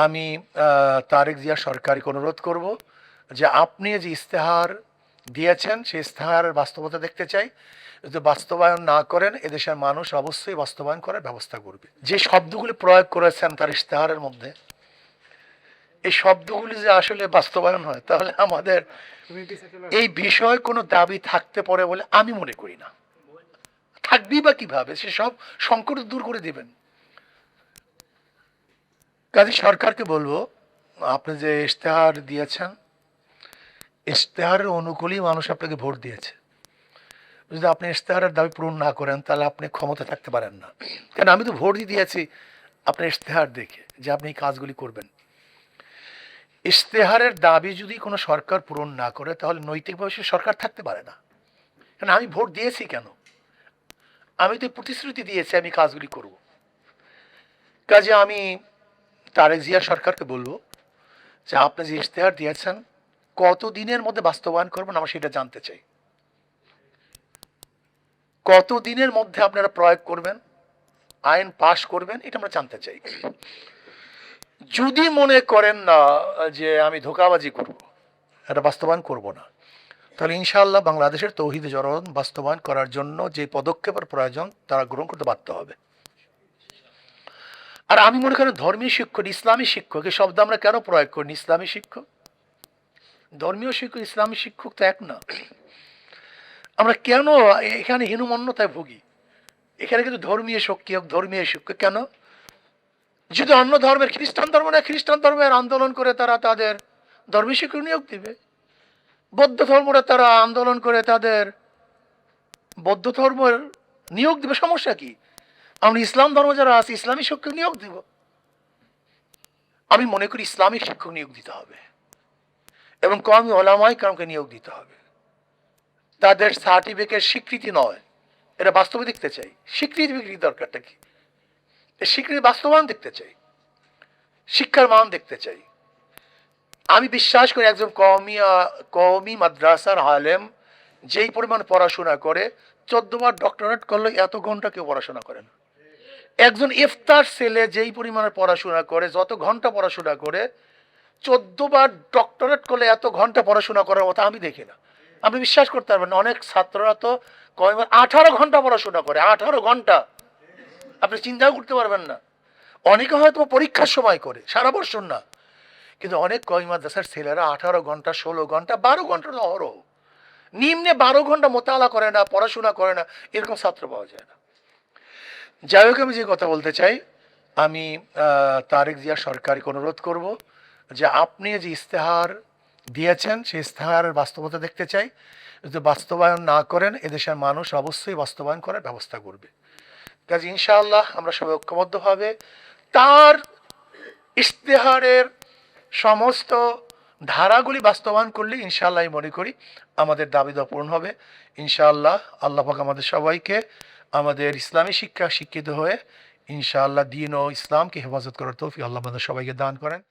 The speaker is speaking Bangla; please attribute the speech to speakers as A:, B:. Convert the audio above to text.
A: আমি তারেক জিয়া সরকারকে অনুরোধ করব যে আপনি যে ইস্তেহার দিয়েছেন সেই ইস্তেহারের বাস্তবতা দেখতে চাই। যদি বাস্তবায়ন না করেন এদেশের মানুষ অবশ্যই বাস্তবায়ন করার ব্যবস্থা করবে। যে শব্দগুলি প্রয়োগ করেছেন তার ইস্তেহারের মধ্যে, এই শব্দগুলি যে আসলে বাস্তবায়ন হয় তাহলে আমাদের এই বিষয়ে কোনো দাবি থাকতে পারে বলে আমি মনে করি না। থাকবেই বা কিভাবে? সে সব সংকট দূর করে দিবেন। কাজে সরকারকে বলবো, আপনি যে ইশতেহার দিয়েছেন, ইশতেহারের অনুকূলেই মানুষ আপনাকে ভোট দিয়েছে। যদি আপনি ইশতেহারের দাবি পূরণ না করেন তাহলে আপনি ক্ষমতা থাকতে পারেন না। কেন, আমি তো ভোট দিয়েছি আপনার ইশতেহার দেখে যে আপনি এই কাজগুলি করবেন। ইশতেহারের দাবি যদি কোনো সরকার পূরণ না করে তাহলে নৈতিকভাবে সে সরকার থাকতে পারে না। কেন, আমি ভোট দিয়েছি কেন? আমি তো প্রতিশ্রুতি দিয়েছি আমি কাজগুলি করব। কাজে আমি তারেক জিয়া সরকারকে বলবো যে আপনি যে ইশতেহার দিয়েছেন কত দিনের মধ্যে বাস্তবায়ন করবেন আমরা সেটা জানতে চাই। কত দিনের মধ্যে আপনারা প্রয়োগ করবেন, আইন পাশ করবেন, এটা আমরা জানতে চাই। যদি মনে করেন না যে আমি ধোঁকাবাজি করব, এটা বাস্তবায়ন করব না, তাহলে ইনশাআল্লাহ বাংলাদেশের তৌহিদে জনগণ বাস্তবায়ন করার জন্য যে পদক্ষেপের প্রয়োজন তারা গ্রহণ করতে বাধ্য হবে। আর আমি মনে করি ধর্মীয় শিক্ষক, ইসলামী শিক্ষক এই শব্দ আমরা কেন প্রয়োগ করি? ইসলামী শিক্ষক, ধর্মীয় শিক্ষক, ইসলামী শিক্ষক তো এক না। আমরা কেন এখানে হীনমন্যতায় ভুগি? এখানে কিন্তু ধর্মীয় শিক্ষক, ধর্মীয় শিক্ষক কেন? যদি অন্য ধর্মের, খ্রিস্টান ধর্ম না, খ্রিস্টান ধর্মের আন্দোলন করে তারা তাদের ধর্মীয় শিক্ষক নিয়োগ দিবে। বৌদ্ধ ধর্মরা তারা আন্দোলন করে তাদের বৌদ্ধ ধর্মের নিয়োগ দিবে, সমস্যা কি? আমরা ইসলাম ধর্ম যারা আছে ইসলামী শিক্ষক নিয়োগ দিব। আমি মনে করি ইসলামিক শিক্ষক নিয়োগ দিতে হবে এবং কওমি ওলামায়ে কেরামকে নিয়োগ দিতে হবে। তাদের সার্টিফিকেট স্বীকৃতি নয়, এটা বাস্তবে দেখতে চাই। স্বীকৃতি বিকৃতি দরকারটা কি? স্বীকৃতি বাস্তবায়ন দেখতে চাই, শিক্ষার মান দেখতে চাই। আমি বিশ্বাস করি একজন কওমি মাদ্রাসার আলেম যেই পরিমাণ পড়াশোনা করে 14 বার ডক্টরেট করলে এত ঘন্টা কেউ পড়াশোনা করে না। একজন ইফতার ছেলে যেই পরিমাণে পড়াশোনা করে, যত ঘন্টা পড়াশোনা করে, 14 বার ডক্টরেট করলে এত ঘন্টা পড়াশোনা করার মতো আমি দেখি না। আপনি বিশ্বাস করতে পারবেন না, অনেক ছাত্ররা তো 18 ঘন্টা পড়াশোনা করে, 18 ঘন্টা। আপনি চিন্তাও করতে পারবেন না। অনেকে হয়তো পরীক্ষার সময় করে, সারা বছর না। কিন্তু অনেক কওমি মাদ্রাসার ছেলেরা 18 ঘন্টা, 16 ঘন্টা, 12 ঘন্টা অহরহ, নিম্নে 12 ঘন্টা মোতালা করে না, পড়াশোনা করে না, এরকম ছাত্র পাওয়া যায় না। যাই হোক, আমি যে কথা বলতে চাই, আমি তারেক জিয়া সরকারকে অনুরোধ করব যে আপনি যে ইস্তেহার দিয়েছেন সেই ইস্তেহারের বাস্তবতা দেখতে চাই। যদি বাস্তবায়ন না করেন এদেশের মানুষ অবশ্যই বাস্তবায়ন করার ব্যবস্থা করবে। কাজে ইনশাআল্লাহ আমরা সবাই ঐক্যবদ্ধভাবে তার ইস্তেহারের সমস্ত ধারাগুলি বাস্তবায়ন করলে ইনশাআল্লাহ আমি মনে করি আমাদের দাবি দেওয়া পূরণ হবে। ইনশাআল্লাহ আল্লাহ পাক আমাদের সবাইকে আমাদের ইসলামী শিক্ষা শিক্ষিত হয়ে ইনশাআল্লাহ দ্বীন ও ইসলামকে হেফাজত করার তৌফিক আল্লাহ আমাদের সবাইকে দান করেন।